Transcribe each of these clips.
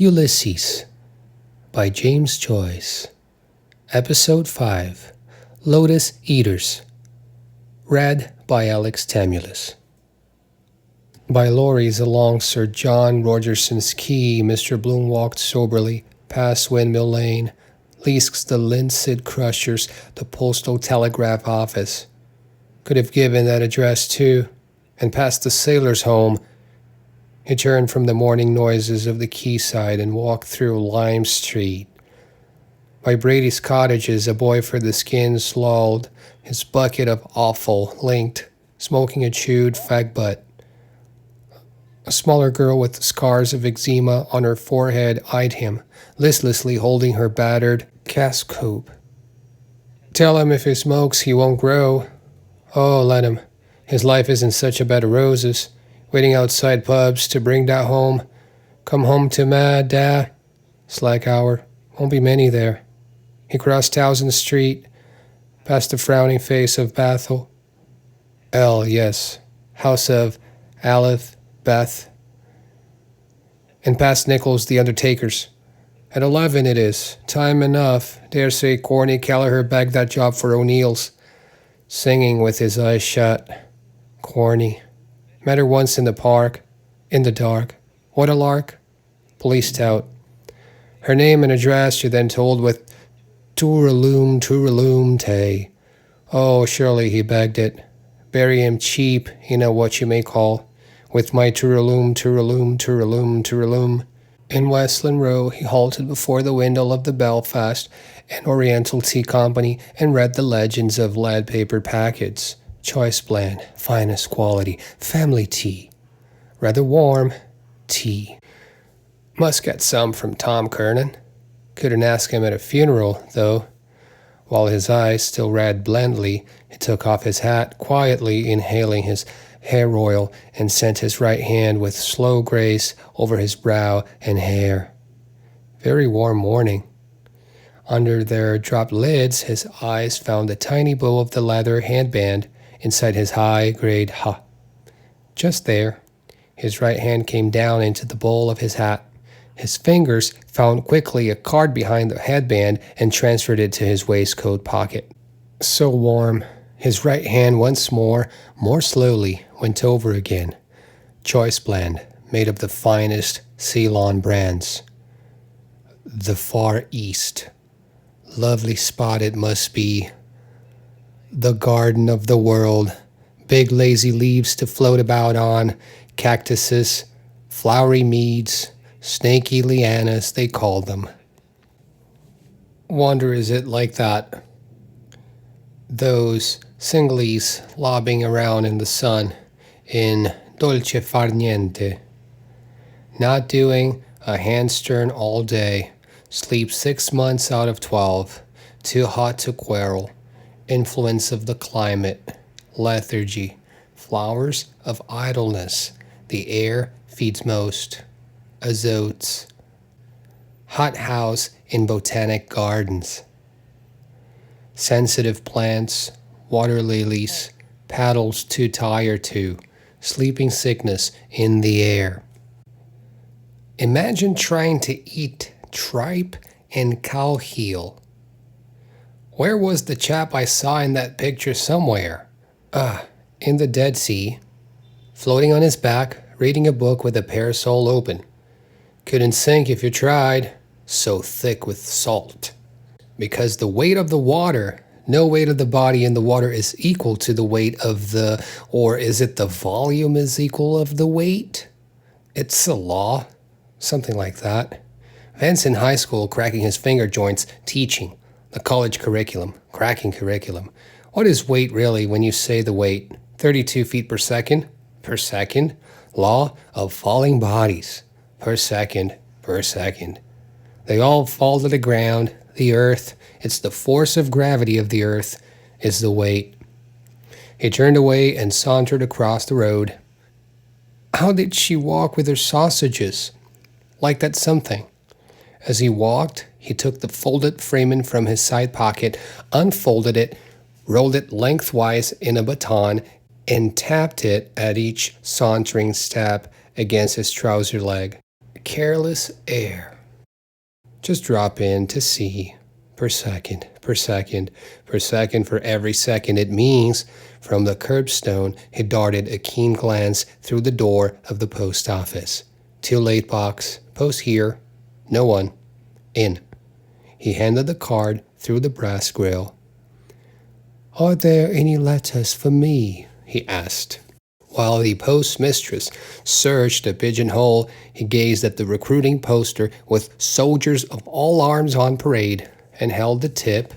Ulysses by James Joyce. Episode 5, Lotus Eaters. Read by Alex Tamulis. By lorries along Sir John Rogerson's quay, Mr. Bloom walked soberly past Windmill Lane, least the linseed crushers, the postal telegraph office. Could have given that address too, and past the sailor's home. He turned from the morning noises of the quayside and walked through Lime Street. By Brady's cottages, a boy for the skins lolled, his bucket of offal linked, smoking a chewed fag butt. A smaller girl with scars of eczema on her forehead eyed him, listlessly holding her battered cast cope. Tell him if he smokes he won't grow. Oh, let him. His life isn't such a bed of roses, waiting outside pubs to bring that home. Come home to ma, da. Slack hour. Won't be many there. He crossed Towson Street, past the frowning face of Bethel. Yes, house of Aleph, Beth. And past Nichols the undertaker's. At 11 it is. Time enough. Dare say Corny Kelleher bagged that job for O'Neill's. Singing with his eyes shut. Corny. Met her once in the park. In the dark. What a lark. Police tout. Her name and address you're then told with Tooraloom Tay. Oh, surely he begged it. Bury him cheap, you know what you may call. With my Tooraloom. In Westland Row, he halted before the window of the Belfast and Oriental Tea Company and read the legends of lead paper packets. Choice blend, finest quality, family tea. Rather warm, tea. Must get some from Tom Kernan. Couldn't ask him at a funeral, though. While his eyes still read blindly, he took off his hat, quietly inhaling his hair oil, and sent his right hand with slow grace over his brow and hair. Very warm morning. Under their dropped lids, his eyes found the tiny bow of the leather handband inside his high-grade ha. Just there, his right hand came down into the bowl of his hat. His fingers found quickly a card behind the headband and transferred it to his waistcoat pocket. So warm, his right hand once more slowly, went over again. Choice blend, made of the finest Ceylon brands. The Far East. Lovely spot it must be. The garden of the world. Big lazy leaves to float about on. Cactuses. Flowery meads. Snaky lianas, they call them. Wonder is it like that? Those singlies lobbing around in the sun. In dolce far niente. Not doing a handstern all day. Sleep 6 months out of 12. Too hot to quarrel. Influence of the climate. Lethargy. Flowers of idleness. The air feeds most. Azotes. Hot house in botanic gardens. Sensitive plants. Water lilies. Paddles too tired to. Sleeping sickness in the air. Imagine trying to eat tripe and cow heel. Where was the chap I saw in that picture somewhere? In the Dead Sea. Floating on his back, reading a book with a parasol open. Couldn't sink if you tried. So thick with salt. Because the weight of the water, no weight of the body in the water is equal to the weight of the, or is it the volume is equal of the weight? It's a law. Something like that. Vance in high school cracking his finger joints, teaching. The college curriculum, cracking curriculum. What is weight really when you say the weight? 32 feet per second? Per second? Law of falling bodies. Per second. They all fall to the ground, the earth. It's the force of gravity of the earth is the weight. He turned away and sauntered across the road. How did she walk with her sausages? Like that something. As he walked, he took the folded Freeman from his side pocket, unfolded it, rolled it lengthwise in a baton, and tapped it at each sauntering step against his trouser leg. careless air. Just drop in to see, per second, per second, per second for every second it means. From the curbstone, he darted a keen glance through the door of the post office. Too late box, post here, no one, in. He handed the card through the brass grill. Are there any letters for me? He asked. While the postmistress searched the pigeonhole, he gazed at the recruiting poster with soldiers of all arms on parade and held the tip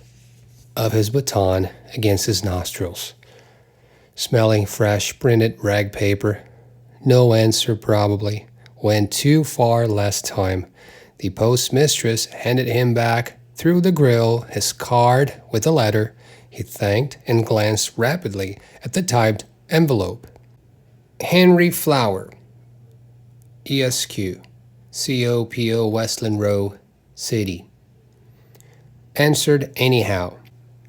of his baton against his nostrils. Smelling fresh printed rag paper. No answer probably. Went too far last time. The postmistress handed him back through the grill his card with a letter. He thanked and glanced rapidly at the typed envelope. Henry Flower, ESQ, COPO Westland Row, City. Answered anyhow.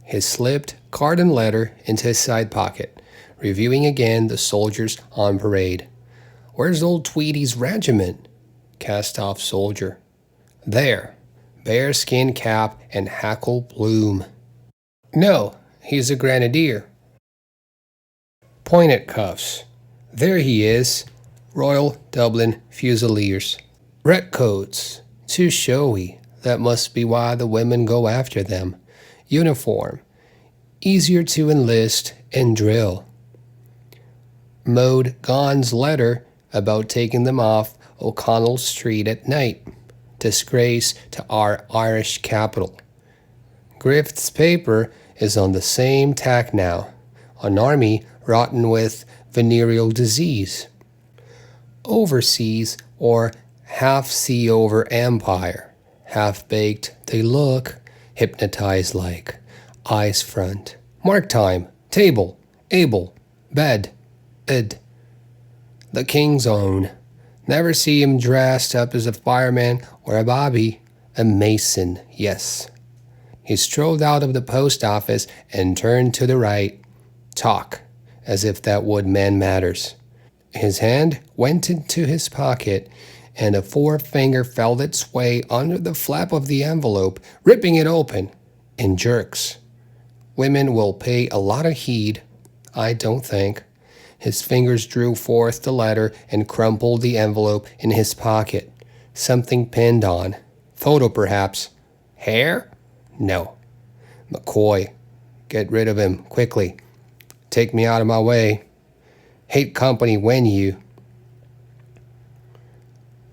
He slipped card and letter into his side pocket, reviewing again the soldiers on parade. Where's old Tweedy's regiment? Cast-off soldier. There, bearskin cap and hackle plume. No, he's a grenadier. Pointed cuffs. There he is, Royal Dublin Fusiliers. Red coats, too showy, that must be why the women go after them. Uniform, easier to enlist and drill. Mowed Gaughan's letter about taking them off O'Connell Street at night. Disgrace to our Irish capital. Griffith's paper is on the same tack now. An army rotten with venereal disease. Overseas or half-sea over empire. Half-baked they look, hypnotized like. Eyes front. Mark time. Table. Able. Bed. Id. The king's own. Never see him dressed up as a fireman or a bobby. A mason, yes. He strolled out of the post office and turned to the right. Talk, as if that would mend matters. His hand went into his pocket, and a forefinger felt its way under the flap of the envelope, ripping it open in jerks. Women will pay a lot of heed, I don't think. His fingers drew forth the letter and crumpled the envelope in his pocket. Something pinned on. Photo, perhaps. Hair? No. McCoy. Get rid of him, quickly. Take me out of my way. Hate company when you.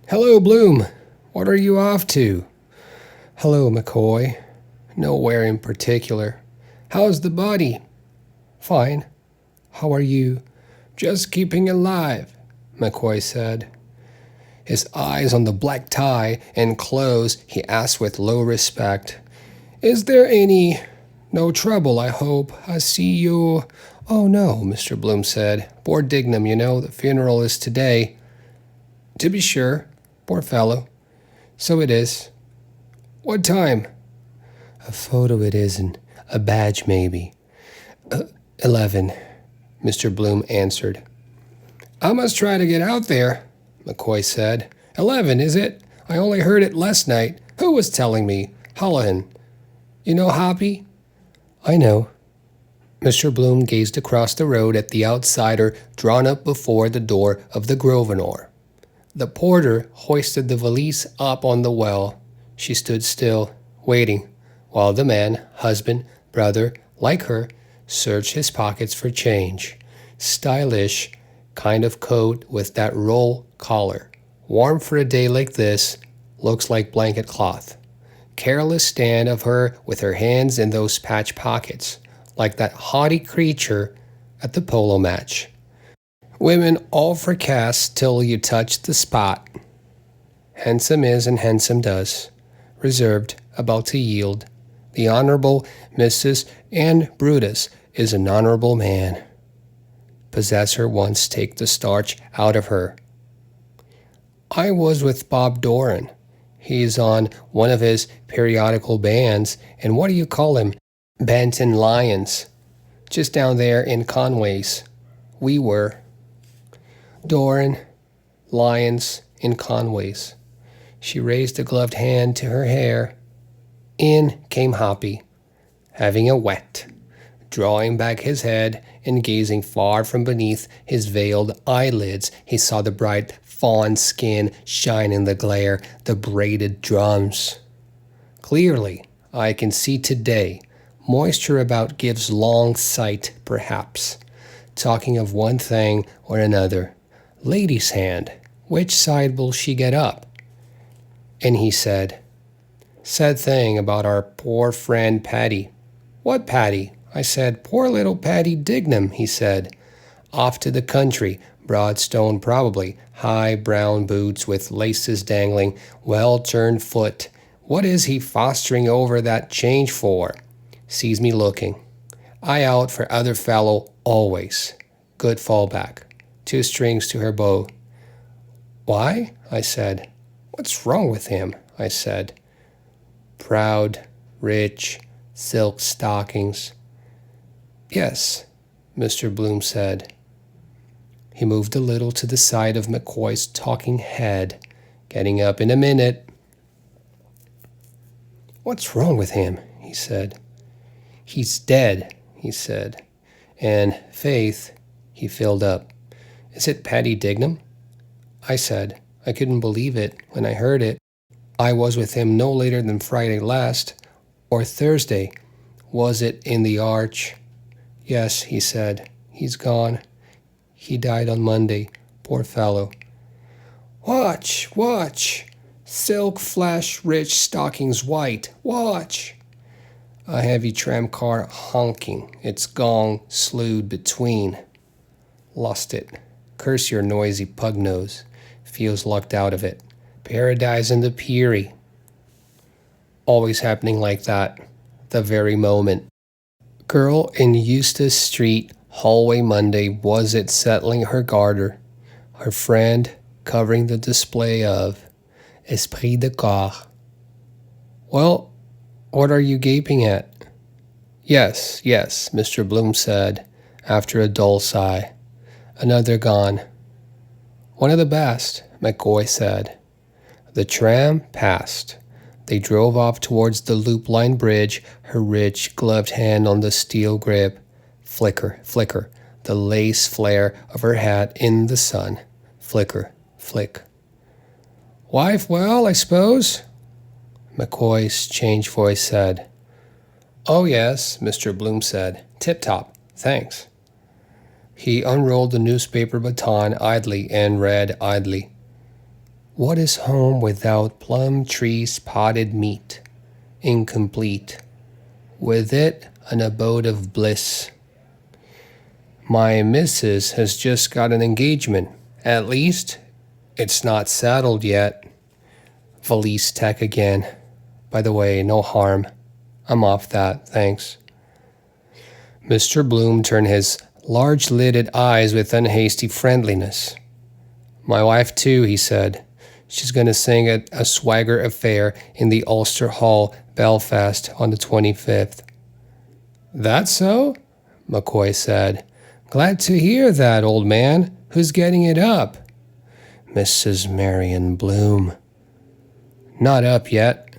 Hello, Bloom. What are you off to? Hello, McCoy. Nowhere in particular. How's the body? Fine. How are you? Just keeping alive, McCoy said. His eyes on the black tie and clothes, he asked with low respect. Is there no trouble, I hope? I see you. Oh, no, Mr. Bloom said. Poor Dignam, you know, the funeral is today. To be sure. Poor fellow. So it is. What time? A photo it isn't. A badge, maybe. 11, Mr. Bloom answered. I must try to get out there, McCoy said. 11, is it? I only heard it last night. Who was telling me? Hallows. You know Hoppy? I know. Mr. Bloom gazed across the road at the outsider drawn up before the door of the Grosvenor. The porter hoisted the valise up on the well. She stood still, waiting, while the man, husband, brother, like her, searched his pockets for change. Stylish kind of coat with that roll collar. Warm for a day like this, looks like blanket cloth. Careless stand of her with her hands in those patch pockets, like that haughty creature at the polo match. Women all fracas till you touch the spot. Handsome is and handsome does. Reserved, about to yield. The Honorable Mrs. Anne Brutus is an honorable man. Possess her once, take the starch out of her. I was with Bob Doran. He's on one of his periodical bands, and what do you call him? Banton Lions. Just down there in Conway's. We were. Doran, Lions in Conway's. She raised a gloved hand to her hair. In came Hoppy, having a wet, drawing back his head and gazing far from beneath his veiled eyelids. He saw the bright fawn skin shine in the glare, the braided drums. Clearly, I can see today, moisture about gives long sight, perhaps. Talking of one thing or another. Lady's hand, which side will she get up? And he said, sad thing about our poor friend Patty. What Patty? I said, poor little Patty Dignam, he said. Off to the country, Broadstone probably, high brown boots with laces dangling, well-turned foot. What is he fostering over that change for? Sees me looking. Eye out for other fellow always. Good fallback. 2 strings to her bow. Why? I said. What's wrong with him? I said. Proud, rich, silk stockings. Yes, Mr. Bloom said. He moved a little to the side of McCoy's talking head, getting up in a minute. What's wrong with him? He said. He's dead, he said. And faith, he filled up. Is it Patty Dignam? I said. I couldn't believe it when I heard it. I was with him no later than Friday last, or Thursday. Was it in the arch? Yes, he said. He's gone. He died on Monday. Poor fellow. Watch, watch. Silk flash rich stockings white. Watch. A heavy tram car honking, its gong slewed between. Lost it. Curse your noisy pug nose. Feels lucked out of it. Paradise in the Peary. Always happening like that. The very moment. Girl in Eustace Street, hallway Monday, was it settling her garter. Her friend covering the display of Esprit de Corps. Well, what are you gaping at? Yes, Mr. Bloom said, after a dull sigh. Another gone. One of the best, McCoy said. The tram passed. They drove off towards the loop-line bridge, her rich, gloved hand on the steel grip. Flicker, flicker, the lace flare of her hat in the sun. Flicker, flick. Wife well, I suppose? McCoy's changed voice said. Oh, yes, Mr. Bloom said. Tip-top, thanks. He unrolled the newspaper baton idly and read idly. What is home without plum tree spotted meat? Incomplete. With it, an abode of bliss. My missus has just got an engagement. At least, it's not saddled yet. Valise tech again. By the way, no harm. I'm off that, thanks. Mr. Bloom turned his large-lidded eyes with unhasty friendliness. My wife, too, he said. She's going to sing at a swagger affair in the Ulster Hall, Belfast, on the 25th. That so? McCoy said. Glad to hear that, old man. Who's getting it up? Mrs. Marion Bloom. Not up yet.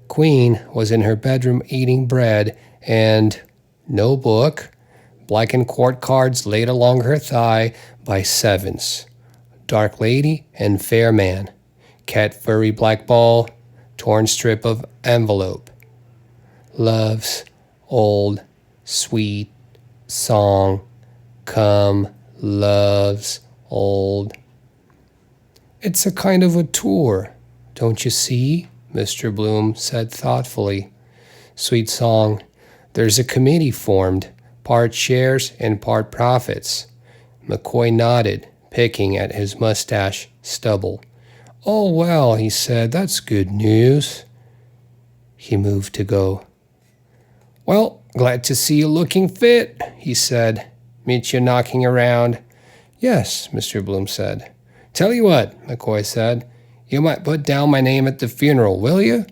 Queen was in her bedroom eating bread, and no book. Black and court cards laid along her thigh by sevens. Dark lady and fair man. Cat furry black ball. Torn strip of envelope. Love's old, sweet song. Come, love's old. It's a kind of a tour, don't you see? Mr. Bloom said thoughtfully. Sweet song. There's a committee formed. Part shares and part profits. McCoy nodded, picking at his mustache stubble. Oh, well, he said, that's good news. He moved to go. Well, glad to see you looking fit, he said. Meet you knocking around. Yes, Mr. Bloom said. Tell you what, McCoy said. You might put down my name at the funeral, will you?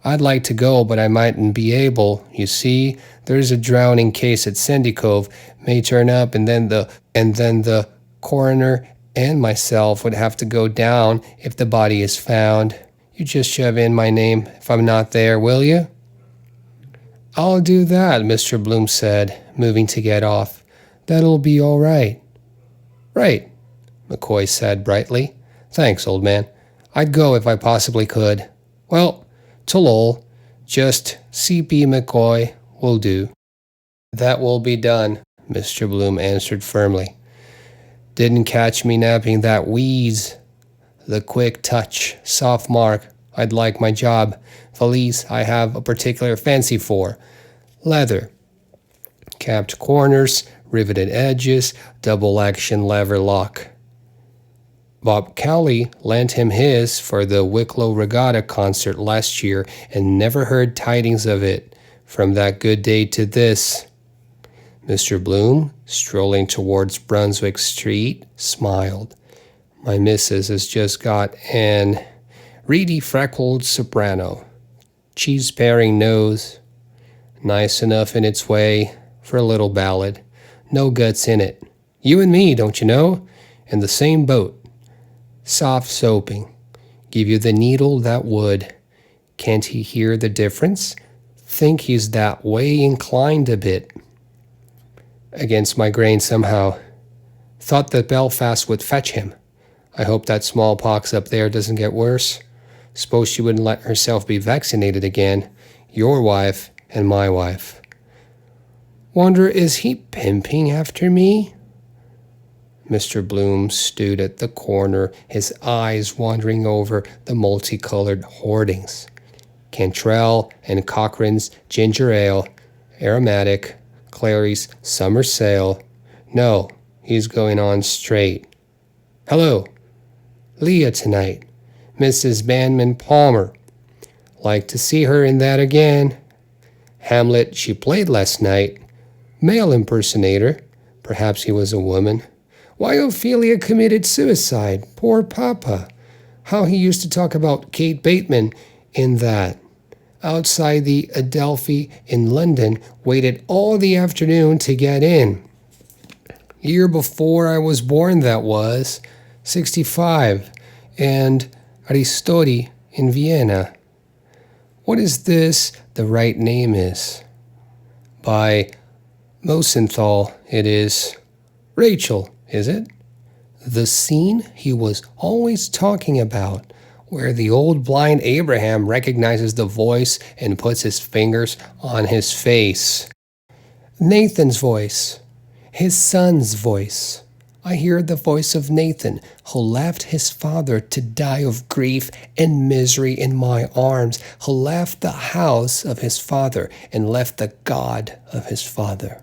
I'd like to go, but I mightn't be able. You see, there's a drowning case at Sandy Cove, may turn up, and then the coroner and myself would have to go down if the body is found. You just shove in my name if I'm not there, will you?" "I'll do that," Mr. Bloom said, moving to get off. "That'll be all right." "Right," McCoy said brightly. "Thanks, old man. I'd go if I possibly could. Well, to lol, just CP McCoy will do." "That will be done," Mr. Bloom answered firmly. "Didn't catch me napping that wheeze. The quick touch, soft mark, I'd like my job. Valise I have a particular fancy for. Leather. Capped corners, riveted edges, double action lever lock. Bob Cowley lent him his for the Wicklow Regatta concert last year and never heard tidings of it from that good day to this." Mr. Bloom, strolling towards Brunswick Street, smiled. "My missus has just got an reedy freckled soprano. Cheese-paring nose. Nice enough in its way for a little ballad. No guts in it. You and me, don't you know? In the same boat. Soft soaping. Give you the needle that would. Can't he hear the difference? Think he's that way inclined a bit. Against my grain somehow. Thought that Belfast would fetch him. I hope that smallpox up there doesn't get worse. Suppose she wouldn't let herself be vaccinated again. Your wife and my wife. Wonder, is he pimping after me?" Mr. Bloom stood at the corner, his eyes wandering over the multicolored hoardings. Cantrell and Cochrane's ginger ale, aromatic, Clary's summer sale. No, he's going on straight. "Hello. Leah tonight. Mrs. Banman Palmer. Like to see her in that again. Hamlet she played last night. Male impersonator. Perhaps he was a woman. Why, Ophelia committed suicide. Poor Papa. How he used to talk about Kate Bateman in that. Outside the Adelphi in London, waited all the afternoon to get in. Year before I was born, that was. 65. And Aristodi in Vienna. What is this the right name is? By Mosenthal it is. Rachel, is it? The scene he was always talking about, where the old blind Abraham recognizes the voice and puts his fingers on his face. Nathan's voice. His son's voice. I hear the voice of Nathan, who left his father to die of grief and misery in my arms, who left the house of his father and left the God of his father.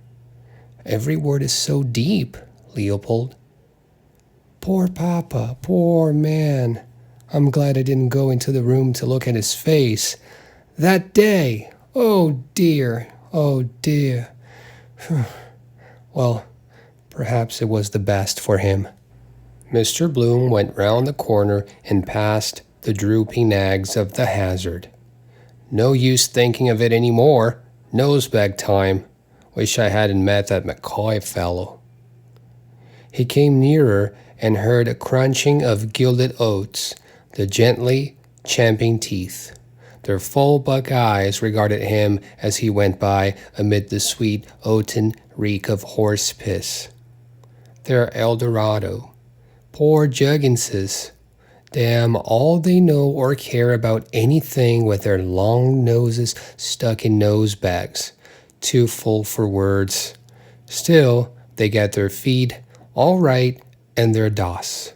Every word is so deep, Leopold. Poor Papa, poor man. I'm glad I didn't go into the room to look at his face. That day, oh dear, oh dear. Well, perhaps it was the best for him. Mr. Bloom went round the corner and past the drooping nags of the Hazard. No use thinking of it any more. Nosebag time. Wish I hadn't met that McCoy fellow. He came nearer and heard a crunching of gilded oats, the gently champing teeth. Their full buck eyes regarded him as he went by amid the sweet oaten reek of horse piss. They're Eldorado. Poor Jugginses. Damn all they know or care about anything with their long noses stuck in nose bags. Too full for words. Still, they get their feed all right and their doss.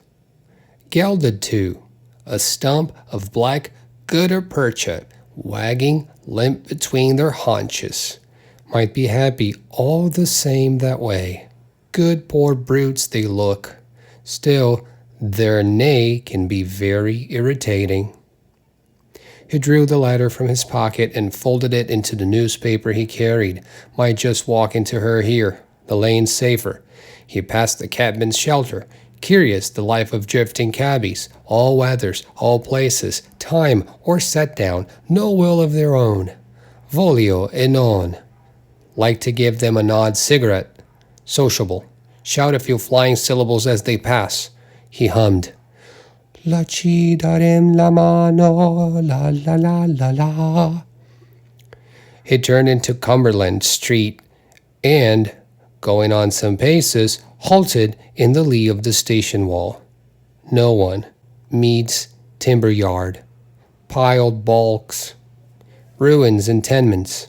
Gelded too. A stump of black gutta percha wagging limp between their haunches. Might be happy all the same that way. Good poor brutes they look. Still, their neigh can be very irritating. He drew the letter from his pocket and folded it into the newspaper he carried. Might just walk into her here. The lane's safer. He passed the cabman's shelter. Curious the life of drifting cabbies. All weathers, all places, time or set down, no will of their own. Voglio e non. Like to give them a nod cigarette. Sociable. Shout a few flying syllables as they pass. He hummed. La ci darem la mano, la la la la la. He turned into Cumberland Street and, going on some paces, halted in the lee of the station wall. No one. Meads, timber yard. Piled bulks. Ruins and tenements.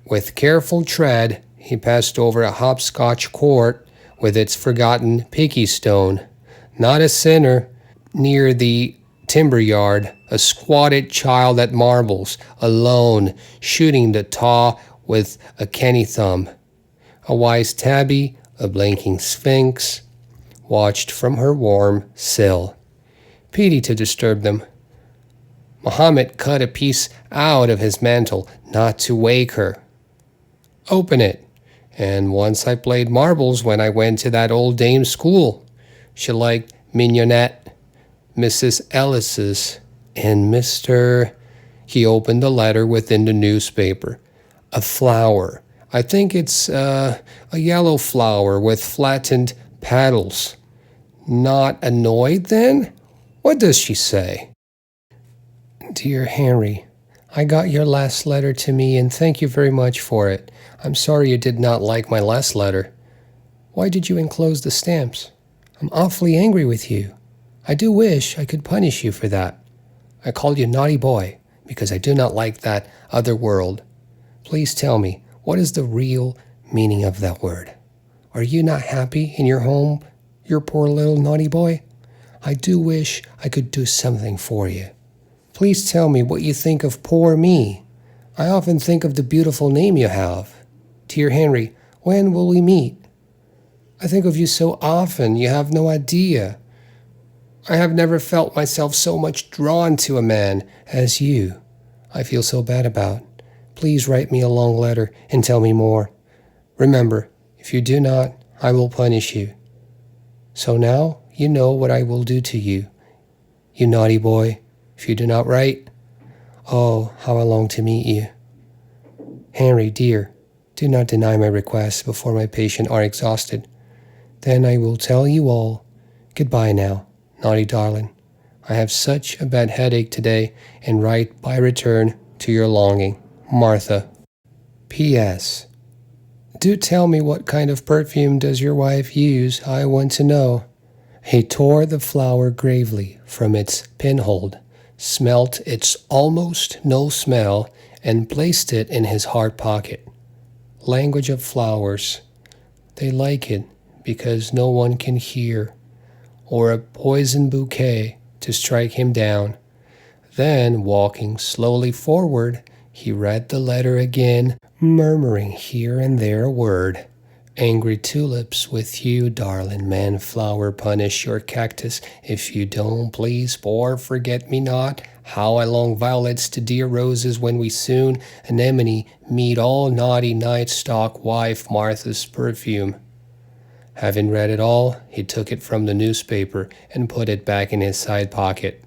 With careful tread, he passed over a hopscotch court with its forgotten picky stone. Not a sinner. Near the timber yard, a squatted child at marbles, alone, shooting the taw with a canny thumb. A wise tabby, a blinking sphinx, watched from her warm sill. Pity to disturb them. Mohammed cut a piece out of his mantle, not to wake her. Open it. And once I played marbles when I went to that old dame's school. She liked mignonette, Mrs. ULYSSES, and Mr. He opened the letter within the newspaper. A flower. I think it's a yellow flower with flattened petals. Not annoyed then? What does she say? Dear Henry, I got your last letter to me and thank you very much for it. I'm sorry you did not like my last letter. Why did you enclose the stamps? I'm awfully angry with you. I do wish I could punish you for that. I called you naughty boy because I do not like that other world. Please tell me, what is the real meaning of that word? Are you not happy in your home, your poor little naughty boy? I do wish I could do something for you. Please tell me what you think of poor me. I often think of the beautiful name you have. Dear Henry, when will we meet? I think of you so often, you have no idea. I have never felt myself so much drawn to a man as you. I feel so bad about. Please write me a long letter and tell me more. Remember, if you do not, I will punish you. So now you know what I will do to you. You naughty boy, if you do not write. Oh, how I long to meet you. Henry, dear, do not deny my request before my patients are exhausted. Then I will tell you all. Goodbye now. Naughty darling, I have such a bad headache today, and write by return to your longing, Martha. P.S. Do tell me what kind of perfume does your wife use, I want to know. He tore the flower gravely from its pinhold, smelt its almost no smell, and placed it in his hard pocket. Language of flowers. They like it because no one can hear. Or a poison bouquet to strike him down. Then, walking slowly forward, he read the letter again, murmuring here and there a word. Angry tulips with you, darling man-flower, punish your cactus. If you don't, please, poor forget-me-not. How I long violets to dear roses when we soon, anemone, meet all naughty night-stalk wife Martha's perfume. Having read it all, he took it from the newspaper and put it back in his side pocket.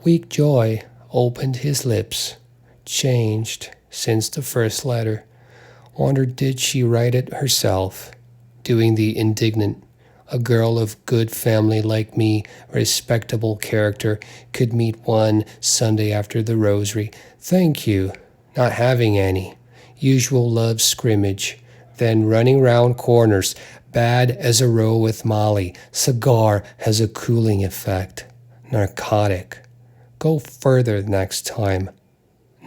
Weak joy opened his lips, changed since the first letter. Wondered did she write it herself, doing the indignant. A girl of good family like me, respectable character, could meet one Sunday after the rosary. Thank you, not having any. Usual love scrimmage, then running round corners. Bad as a row with Molly. Cigar has a cooling effect. Narcotic. Go further next time.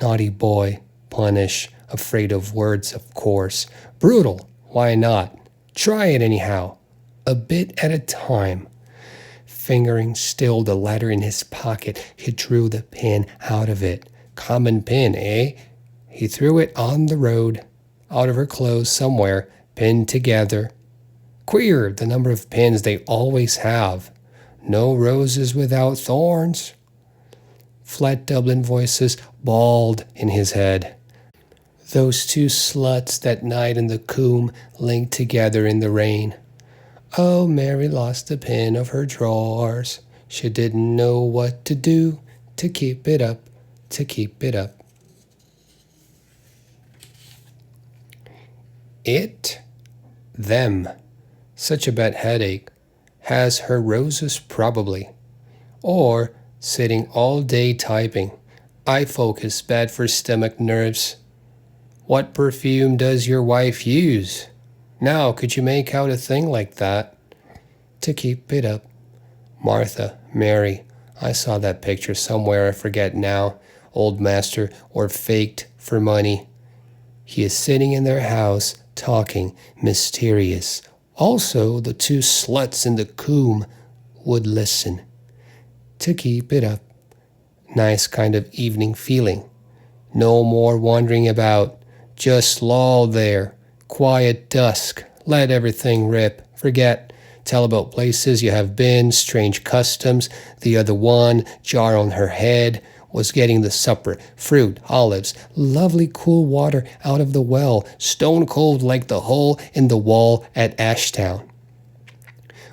Naughty boy. Punish. Afraid of words, of course. Brutal. Why not? Try it anyhow. A bit at a time. Fingering still the letter in his pocket, he drew the pin out of it. Common pin, eh? He threw it on the road, out of her clothes somewhere, pinned together. Queer, the number of pins they always have. No roses without thorns. Flat Dublin voices bawled in his head. Those two sluts that night in the coombe linked together in the rain. Oh, Mary lost the pin of her drawers. She didn't know what to do to keep it up, to keep it up. It, them. Such a bad headache. Has her roses probably. Or sitting all day typing. Eye focus bad for stomach nerves. What perfume does your wife use? Now, could you make out a thing like that? To keep it up. Martha, Mary, I saw that picture somewhere, I forget now. Old master or faked for money. He is sitting in their house, talking, mysterious. Also, the two sluts in the coombe would listen. To keep it up. Nice kind of evening feeling. No more wandering about. Just loll there. Quiet dusk. Let everything rip. Forget. Tell about places you have been, strange customs. The other one, jar on her head, was getting the supper. Fruit, olives, lovely cool water out of the well, stone cold like the hole in the wall at Ashtown.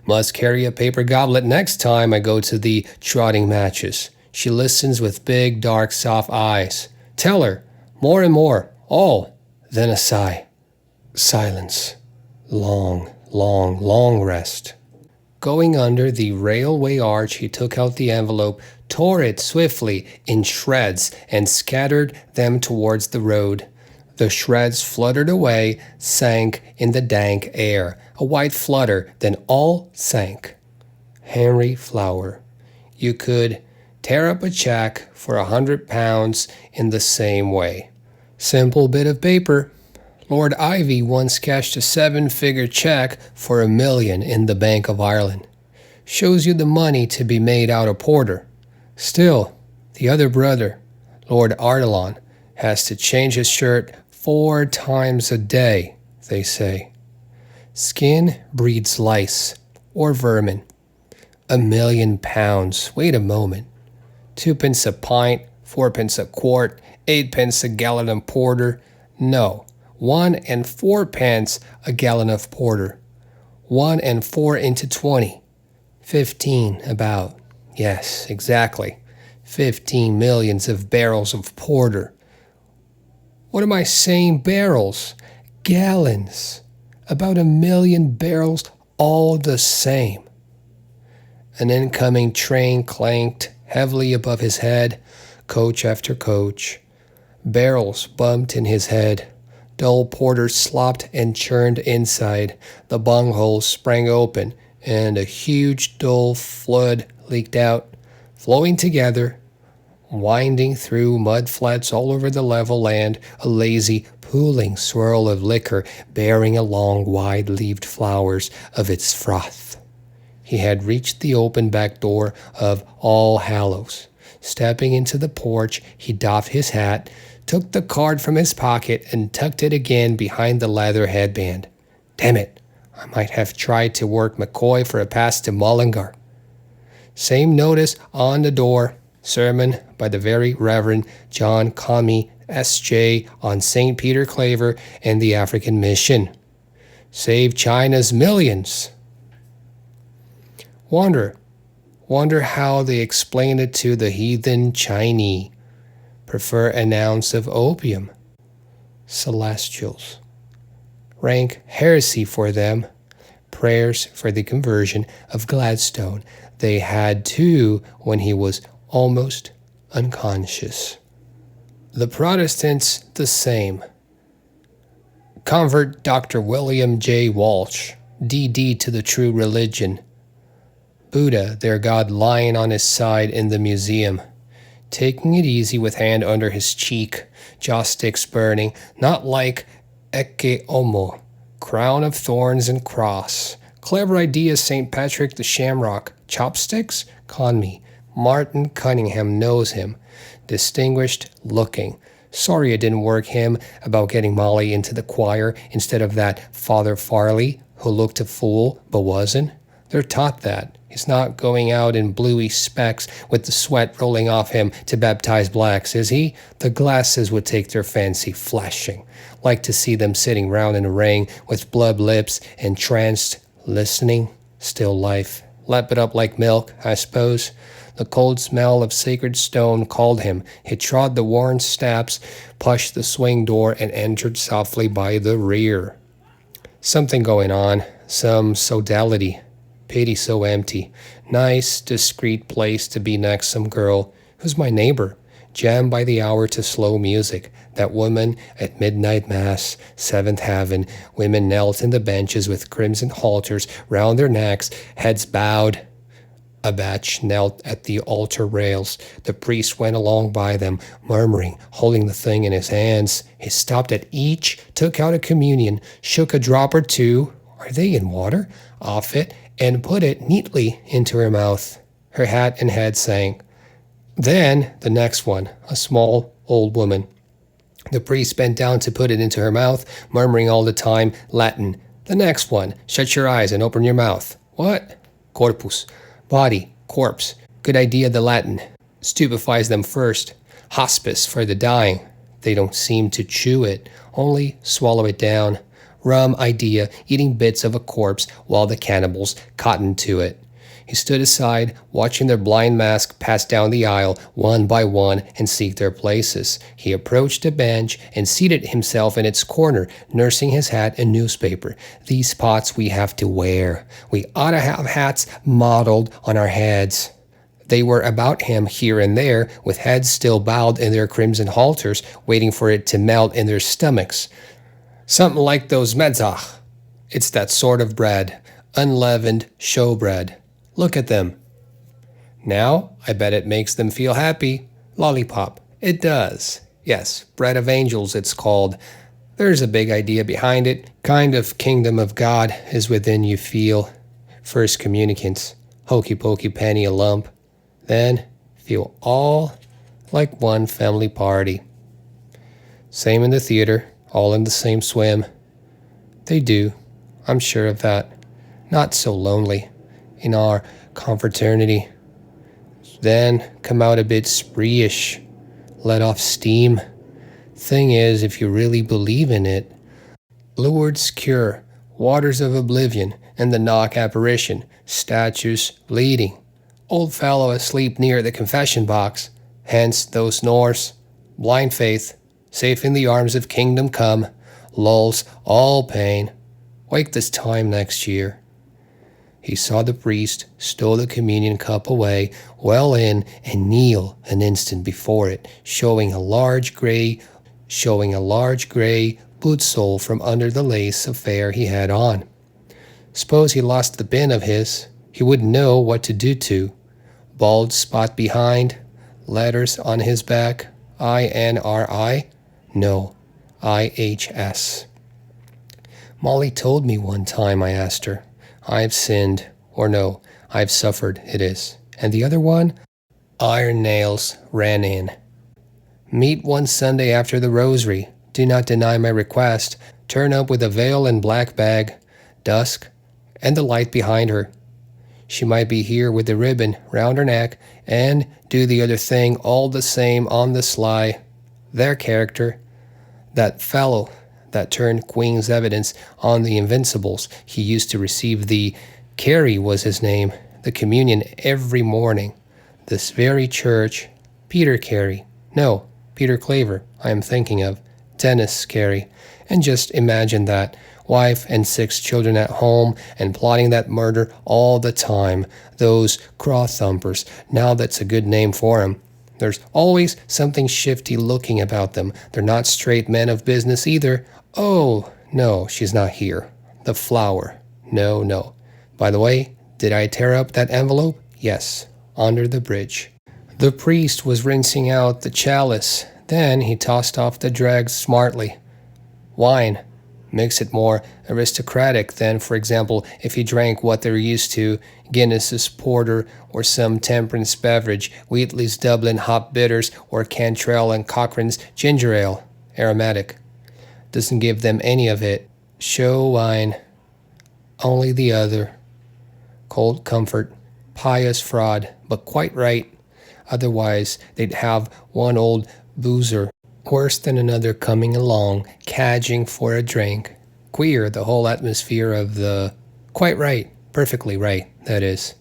Must carry a paper goblet next time I go to the trotting matches. She listens with big, dark, soft eyes. Tell her, more and more, all. Then a sigh. Silence. Long, long, long rest. Going under the railway arch, he took out the envelope, tore it swiftly in shreds, and scattered them towards the road. The shreds fluttered away, sank in the dank air. A white flutter, then all sank. Henry Flower. You could tear up a check for £100 in the same way. Simple bit of paper. Lord Ivy once cashed a 7-figure check for £1 million in the Bank of Ireland. Shows you the money to be made out of porter. Still, the other brother, Lord Ardelon, has to change his shirt 4 times a day, they say. Skin breeds lice, or vermin. £1 million. Wait a moment. 2p a pint, 4p a quart, 8p a gallon of porter. No, 1 and 4p a gallon of porter. 1 and 4 into 20. 15 about. Yes, exactly. 15 millions of barrels of porter. What am I saying barrels? Gallons. About 1 million barrels all the same. An incoming train clanked heavily above his head, coach after coach. Barrels bumped in his head. Dull porter slopped and churned inside. The bungholes sprang open, and a huge dull flood leaked out, flowing together, winding through mud flats all over the level land, a lazy, pooling swirl of liquor bearing along wide-leaved flowers of its froth. He had reached the open back door of All Hallows. Stepping into the porch, he doffed his hat, took the card from his pocket, and tucked it again behind the leather headband. Damn it, I might have tried to work McCoy for a pass to Mullingar. Same notice on the door. Sermon by the Very Reverend John Comey, S.J. on St. Peter Claver and the African Mission. Save China's millions. Wonder how they explain it to the heathen Chinese. Prefer an ounce of opium. Celestials. Rank heresy for them. Prayers for the conversion of Gladstone. They had too when he was almost unconscious. The Protestants the same. Convert Dr. William J. Walsh, D.D. to the true religion. Buddha, their god, lying on his side in the museum, taking it easy with hand under his cheek, jaw sticks burning, not like Ecce Homo, crown of thorns and cross. Clever idea, St. Patrick the Shamrock. Chopsticks? Con me. Martin Cunningham knows him. Distinguished looking. Sorry it didn't work him about getting Molly into the choir instead of that Father Farley who looked a fool but wasn't. They're taught that. He's not going out in bluey specs with the sweat rolling off him to baptize blacks, is he? The glasses would take their fancy flashing. Like to see them sitting round in a ring with blood lips, entranced, listening. Still life. Lap it up like milk, I suppose. The cold smell of sacred stone called him. He trod the worn steps, pushed the swing door, and entered softly by the rear. Something going on. Some sodality. Pity so empty. Nice, discreet place to be next some girl who's my neighbor. Jammed by the hour to slow music. That woman at midnight mass, seventh heaven. Women knelt in the benches with crimson halters round their necks, heads bowed. A batch knelt at the altar rails. The priest went along by them, murmuring, holding the thing in his hands. He stopped at each, took out a communion, shook a drop or two, are they in water, off it, and put it neatly into her mouth. Her hat and head sang. Then the next one, a small old woman. The priest bent down to put it into her mouth, murmuring all the time, Latin. The next one, shut your eyes and open your mouth. What? Corpus. Body, corpse. Good idea, the Latin. Stupefies them first. Hospice for the dying. They don't seem to chew it, only swallow it down. Rum idea, eating bits of a corpse while the cannibals cotton to it. He stood aside, watching their blind mask pass down the aisle one by one and seek their places. He approached a bench and seated himself in its corner, nursing his hat and newspaper. These spots we have to wear. We ought to have hats modeled on our heads. They were about him here and there, with heads still bowed in their crimson halters, waiting for it to melt in their stomachs. Something like those mezach. It's that sort of bread, unleavened showbread. Look at them. Now, I bet it makes them feel happy. Lollipop. It does. Yes, bread of angels it's called. There's a big idea behind it. Kind of kingdom of God is within you feel. First communicants. Hokey pokey penny a lump. Then feel all like one family party. Same in the theater. All in the same swim. They do. I'm sure of that. Not so lonely. In our confraternity. Then come out a bit spree-ish. Let off steam. Thing is, if you really believe in it, Lourdes cure, waters of oblivion, and the knock apparition, statues bleeding, old fellow asleep near the confession box, hence those Norse, blind faith, safe in the arms of kingdom come, lulls all pain, wake this time next year. He saw the priest stow the communion cup away, well in, and kneel an instant before it, showing a large gray boot sole from under the lace affair he had on. Suppose he lost the bin of his, he wouldn't know what to do to. Bald spot behind, letters on his back, INRI? No, IHS. Molly told me one time, I asked her. I've sinned, or no, I've suffered, it is. And the other one? Iron nails ran in. Meet one Sunday after the rosary. Do not deny my request. Turn up with a veil and black bag. Dusk, and the light behind her. She might be here with the ribbon round her neck, and do the other thing all the same on the sly. Their character. That fellow that turned Queen's evidence on the Invincibles. He used to receive the, Carey was his name, the communion every morning. This very church, Peter Carey. No, Peter Claver, I am thinking of. Dennis Carey. And just imagine that. Wife and 6 children at home and plotting that murder all the time. Those craw-thumpers. Now that's a good name for 'em. There's always something shifty looking about them. They're not straight men of business either. Oh, no, she's not here. The flower. No. By the way, did I tear up that envelope? Yes, under the bridge. The priest was rinsing out the chalice. Then he tossed off the dregs smartly. Wine. Makes it more aristocratic than, for example, if he drank what they're used to, Guinness's porter or some temperance beverage, Wheatley's Dublin hop bitters or Cantrell and Cochrane's ginger ale, aromatic. Doesn't give them any of it. Show wine. Only the other. Cold comfort. Pious fraud, but quite right. Otherwise, they'd have one old boozer, worse than another coming along, cadging for a drink. Queer, the whole atmosphere of the... Quite right. Perfectly right, that is.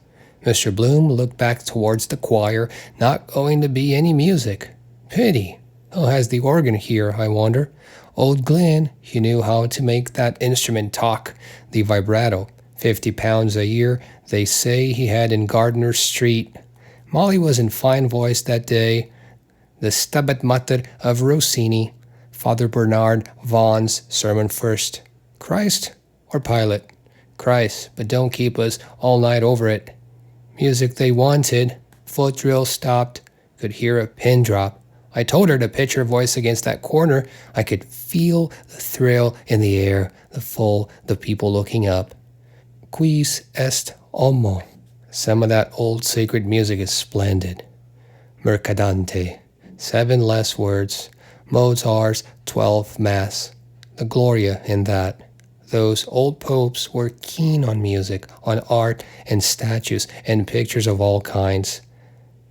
Mr. Bloom looked back towards the choir. Not going to be any music. Pity. Who has the organ here, I wonder? Old Glenn, he knew how to make that instrument talk. The vibrato. £50 a year. they say he had in Gardner Street. Molly was in fine voice that day. The Stabat Mater of Rossini, Father Bernard Vaughan's sermon first. Christ or Pilate? Christ, but don't keep us all night over it. Music they wanted. Foot drill stopped. Could hear a pin drop. I told her to pitch her voice against that corner. I could feel the thrill in the air, the people looking up. Quis est homo? Some of that old sacred music is splendid. Mercadante. 7 less words. Mozart's 12th Mass. The Gloria in that. Those old popes were keen on music, on art and statues and pictures of all kinds.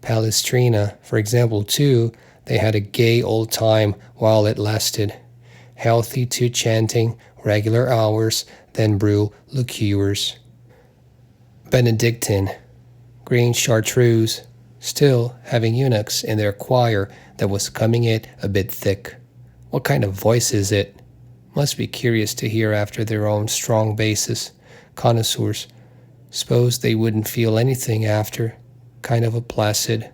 Palestrina, for example, too, they had a gay old time while it lasted. Healthy to chanting, regular hours, then brew liqueurs. Benedictine, green chartreuse, still having eunuchs in their choir that was coming it a bit thick. What kind of voice is it? Must be curious to hear after their own strong basses. Connoisseurs. Suppose they wouldn't feel anything after. Kind of a placid.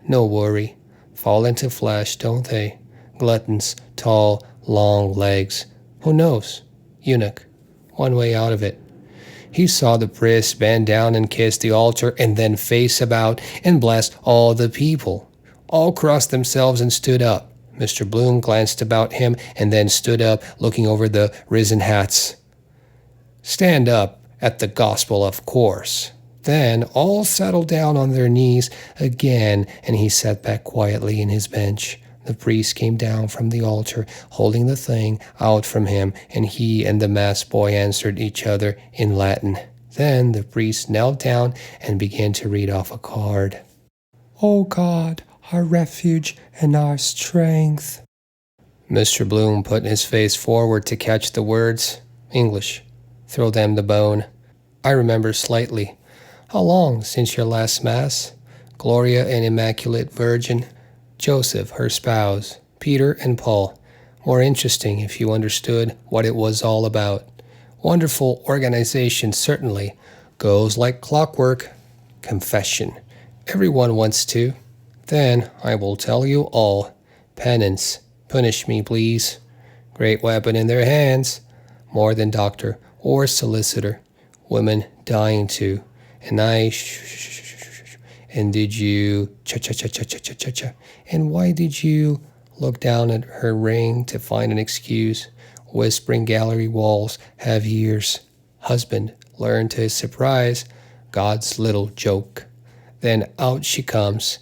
No worry. Fall into flesh, don't they? Gluttons, tall, long legs. Who knows? Eunuch. One way out of it. He saw the priest bend down and kiss the altar and then face about and bless all the people. All crossed themselves and stood up. Mr. Bloom glanced about him and then stood up, looking over the risen hats. Stand up at the gospel, of course. Then all settled down on their knees again, and he sat back quietly in his bench. The priest came down from the altar, holding the thing out from him, and he and the mass boy answered each other in Latin. Then the priest knelt down and began to read off a card. "O God, our refuge and our strength." Mr. Bloom put his face forward to catch the words. English. Throw them the bone. I remember slightly. How long since your last Mass? Gloria and Immaculate Virgin. Joseph, her spouse. Peter and Paul. More interesting if you understood what it was all about. Wonderful organization, certainly. Goes like clockwork. Confession. Everyone wants to. Then I will tell you all. Penance. Punish me, please. Great weapon in their hands. More than doctor or solicitor. Women dying to. And I and did you cha-cha-cha-cha-cha-cha-cha? And why did you look down at her ring to find an excuse? Whispering gallery walls have ears. Husband learned to his surprise. God's little joke. Then out she comes.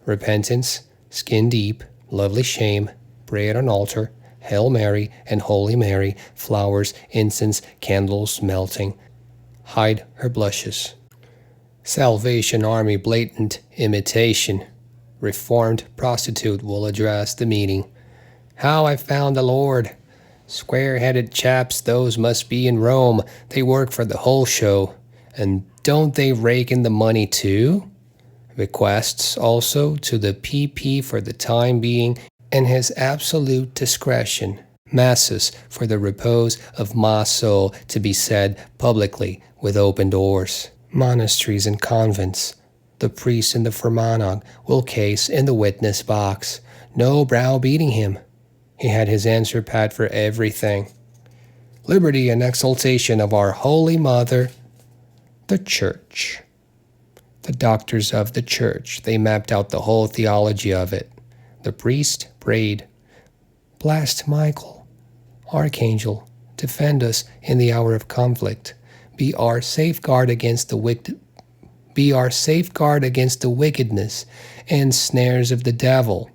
Repentance, skin deep, lovely shame, bread on altar, Hail Mary and Holy Mary, flowers, incense, candles melting. Hide her blushes. Salvation Army blatant imitation. Reformed prostitute will address the meeting. How I found the Lord. Square-headed chaps those must be in Rome. They work for the whole show. And don't they rake in the money too? Requests also to the PP for the time being and his absolute discretion. Masses for the repose of my soul to be said publicly with open doors. Monasteries and convents. The priest in the Fermanagh will case in the witness box. No browbeating him. He had his answer pat for everything. Liberty and exaltation of our Holy Mother, the Church. The doctors of the Church, they mapped out the whole theology of it. The priest prayed, Blessed Michael, Archangel, defend us in the hour of conflict. Be our safeguard against the wickedness and snares of the devil.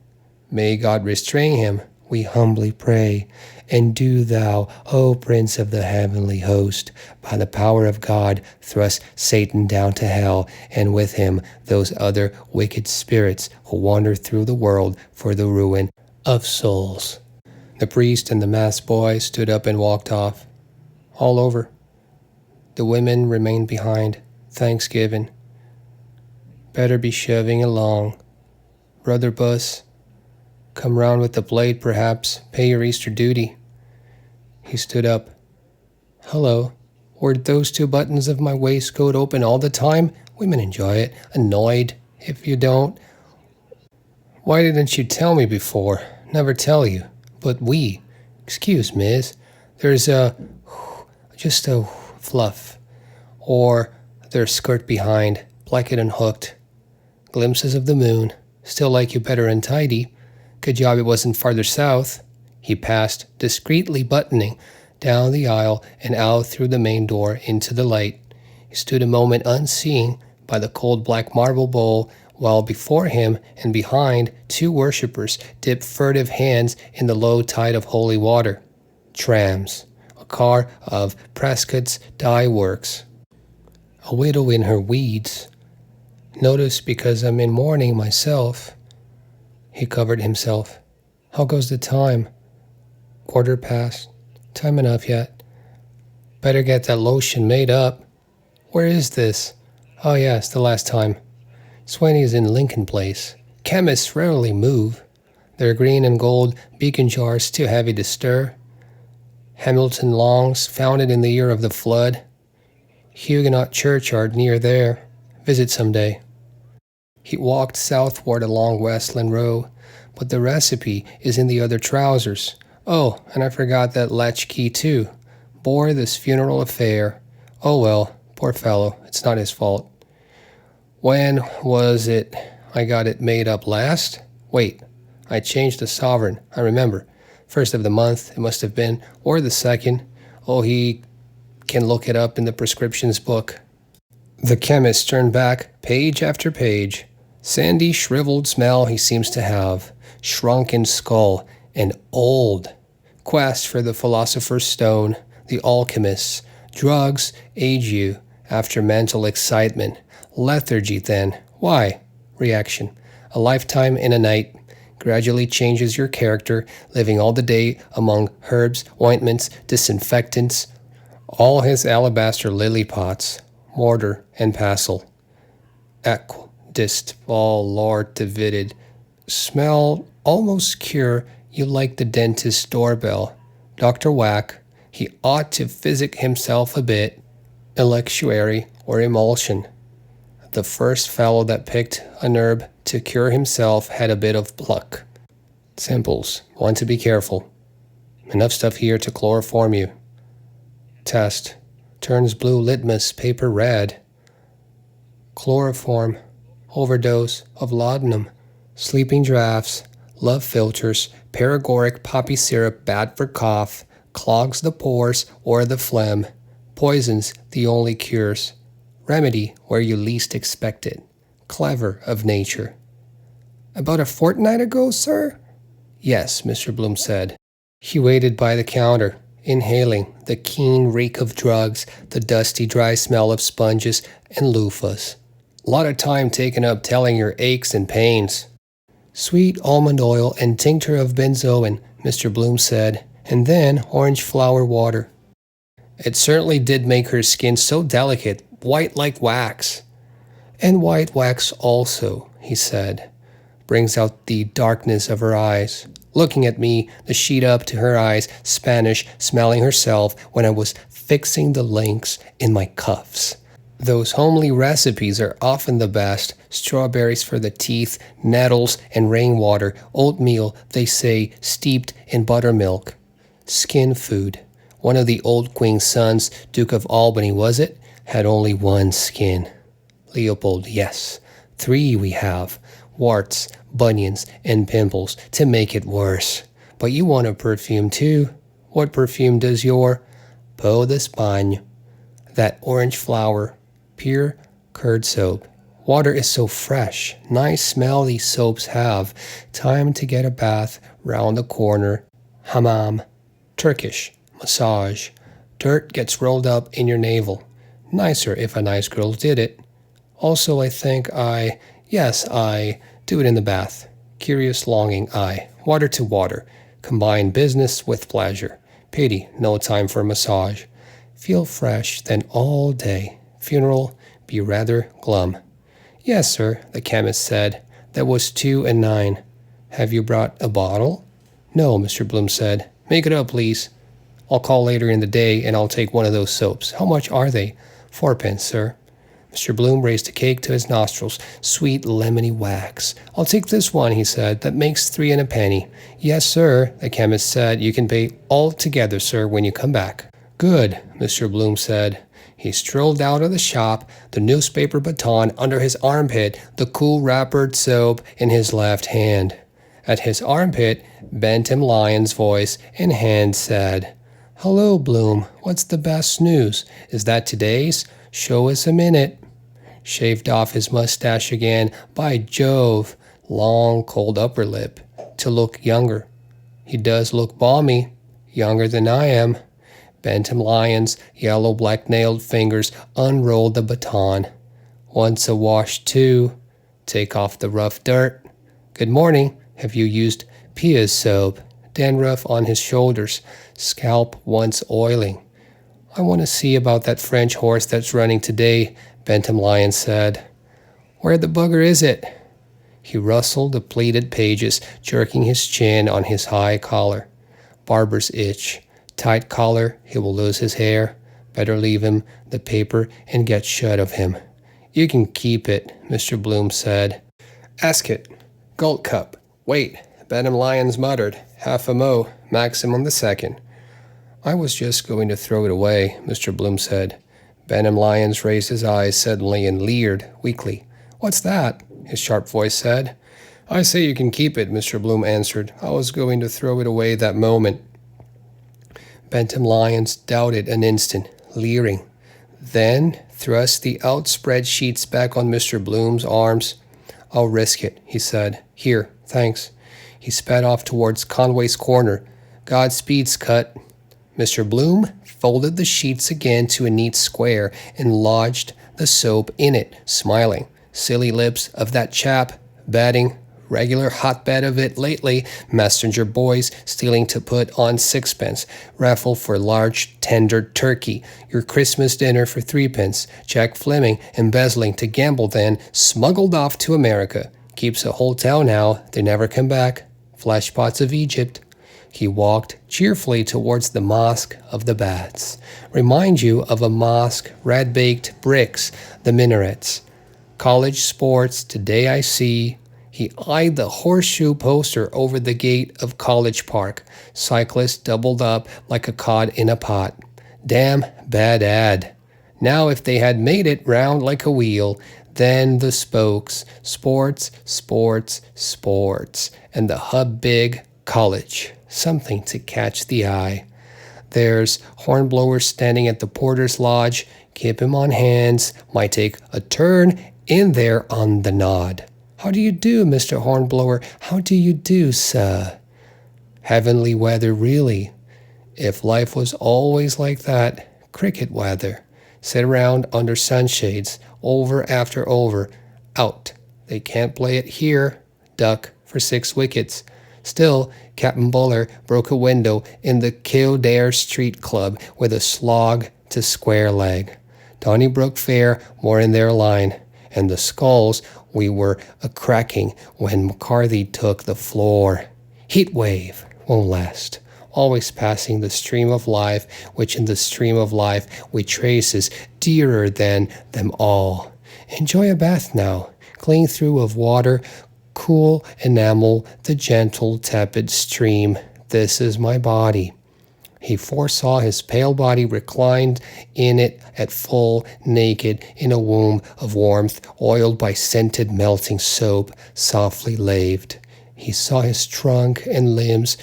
May God restrain him, we humbly pray. And do thou, O Prince of the heavenly host, by the power of God, thrust Satan down to hell, and with him those other wicked spirits who wander through the world for the ruin of souls. The priest and the mass boy stood up and walked off. All over. The women remained behind. Thanksgiving. Better be shoving along. Brother Bus, come round with the plate, perhaps. Pay your Easter duty. He stood up. Hello. Were those 2 buttons of my waistcoat open all the time? Women enjoy it. Annoyed if you don't. Why didn't you tell me before? Never tell you. But we. Excuse, miss. There's just a fluff. Or their skirt behind, blanket unhooked. Glimpses of the moon. Still like you better untidy. Good job it wasn't farther south. He passed, discreetly buttoning, down the aisle and out through the main door into the light. He stood a moment unseeing by the cold black marble bowl, while before him and behind 2 worshippers dipped furtive hands in the low tide of holy water. Trams, a car of Prescott's dye works. A widow in her weeds. Notice because I'm in mourning myself. He covered himself. How goes the time? 1:15. Time enough yet. Better get that lotion made up. Where is this? Oh yes, the last time. Swaney's in Lincoln Place. Chemists rarely move. Their green and gold beacon jars too heavy to stir. Hamilton Longs, founded in the year of the flood. Huguenot churchyard near there. Visit someday. He walked southward along Westland Row, but the recipe is in the other trousers. Oh, and I forgot that latchkey too. Bore this funeral affair. Oh well, poor fellow, it's not his fault. When was it I got it made up last? Wait, I changed the sovereign, I remember. 1st of the month, it must have been, or the 2nd. Oh, he can look it up in the prescriptions book. The chemist turned back, page after page. Sandy, shriveled smell he seems to have. Shrunken skull, and old. Quest for the philosopher's stone, the alchemists. Drugs age you after mental excitement. Lethargy then. Why? Reaction. A lifetime in a night. Gradually changes your character, living all the day among herbs, ointments, disinfectants. All his alabaster lily pots, mortar and pestle. Dist all lord divided. Smell almost cure you like the dentist's doorbell. Dr. Whack, he ought to physic himself a bit. Electuary or emulsion. The first fellow that picked an herb to cure himself had a bit of pluck. Simples, want to be careful. Enough stuff here to chloroform you. Test, turns blue litmus paper red. Chloroform, overdose of laudanum, sleeping draughts, love filters, paregoric poppy syrup bad for cough, clogs the pores or the phlegm, poisons the only cures, remedy where you least expect it, clever of nature. About a fortnight ago, sir? Yes, Mr. Bloom said. He waited by the counter, inhaling the keen reek of drugs, the dusty dry smell of sponges and loofahs. A lot of time taken up telling your aches and pains. Sweet almond oil and tincture of benzoin, Mr. Bloom said, and then orange flower water. It certainly did make her skin so delicate, white like wax. And white wax also, he said, brings out the darkness of her eyes. Looking at me, the sheet up to her eyes, Spanish, smelling herself when I was fixing the links in my cuffs. Those homely recipes are often the best. Strawberries for the teeth, nettles and rainwater, oatmeal, they say, steeped in buttermilk. Skin food. One of the old Queen's sons, Duke of Albany, was it? Had only one skin. Leopold, yes. 3 we have. Warts, bunions, and pimples to make it worse. But you want a perfume too. What perfume does your Peau d'Espagne? That orange flower. Pure curd soap. Water is so fresh. Nice smell these soaps have. Time to get a bath round the corner. Hammam. Turkish. Massage. Dirt gets rolled up in your navel. Nicer if a nice girl did it. Also, I think I do it in the bath. Curious longing, water to water. Combine business with pleasure. Pity, no time for massage. Feel fresh then all day. Funeral, be rather glum. Yes, sir, the chemist said. That was 2 and 9. Have you brought a bottle? No, Mr. Bloom said. Make it up, please. I'll call later in the day and I'll take one of those soaps. How much are they? 4 pence, sir. Mr. Bloom raised a cake to his nostrils. Sweet lemony wax. I'll take this one, he said. That makes 3 and a penny. Yes, sir, the chemist said. You can pay all together, sir, when you come back. Good, Mr. Bloom said. He strolled out of the shop, the newspaper baton under his armpit, the cool wrappered soap in his left hand. At his armpit, Bentham Lyon's voice and hand said, Hello, Bloom. What's the best news? Is that today's? Show us a minute. Shaved off his mustache again. By Jove. Long, cold upper lip. To look younger. He does look balmy. Younger than I am. Bentham Lyon's yellow black-nailed fingers unrolled the baton. Once a wash, too. Take off the rough dirt. Good morning. Have you used Pia's soap? Dandruff on his shoulders. Scalp once oiling. I want to see about that French horse that's running today, Bentham Lyon said. Where the bugger is it? He rustled the pleated pages, jerking his chin on his high collar. Barber's itch. Tight collar, he will lose his hair. Better leave him the paper and get shut of him. You can keep it, Mr. Bloom said. Ask it. Gulp cup. Wait, Bentham Lyons muttered. Half a mo, maximum the second. I was just going to throw it away, Mr. Bloom said. Bentham Lyons raised his eyes suddenly and leered weakly. What's that? His sharp voice said. I say you can keep it, Mr. Bloom answered. I was going to throw it away that moment. Bentham Lyons doubted an instant, leering. Then thrust the outspread sheets back on Mr. Bloom's arms. I'll risk it, he said. Here, thanks. He sped off towards Conway's corner. Godspeed, Scut. Mr. Bloom folded the sheets again to a neat square and lodged the soap in it, smiling. Silly lips of that chap, batting. Regular hotbed of it lately. Messenger boys stealing to put on 6 pence. Raffle for large tender turkey. Your Christmas dinner for 3 pence. Jack Fleming embezzling to gamble then. Smuggled off to America. Keeps a hotel now. They never come back. Flashpots of Egypt. He walked cheerfully towards the Mosque of the Bats. Remind you of a mosque, red-baked bricks, the minarets. College sports, today I see. He eyed the horseshoe poster over the gate of College Park. Cyclist doubled up like a cod in a pot. Damn bad ad. Now if they had made it round like a wheel, then the spokes, sports, sports, sports, and the hub big college. Something to catch the eye. There's Hornblower standing at the porter's lodge. Keep him on hands. Might take a turn in there on the nod. How do you do, Mr. Hornblower? How do you do, sir? Heavenly weather, really. If life was always like that, cricket weather. Sit around under sunshades, over after over. Out. They can't play it here. Duck for 6 wickets. Still, Captain Buller broke a window in the Kildare Street Club with a slog to square leg. Donnybrook Fair more in their line. And the skulls we were a-cracking when McCarthy took the floor. Heat wave won't last. Always passing the stream of life, which in the stream of life we trace is dearer than them all. Enjoy a bath now. Clean through of water, cool enamel, the gentle, tepid stream. This is my body. He foresaw his pale body reclined in it at full, naked, in a womb of warmth, oiled by scented melting soap, softly laved. He saw his trunk and limbs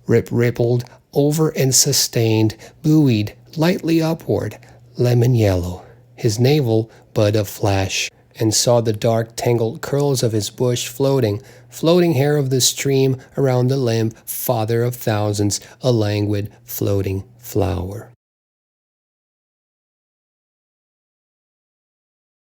rippled over and sustained, buoyed lightly upward, lemon yellow, his navel bud of flesh, and saw the dark tangled curls of his bush floating hair of the stream around the limb, father of thousands, a languid floating flower.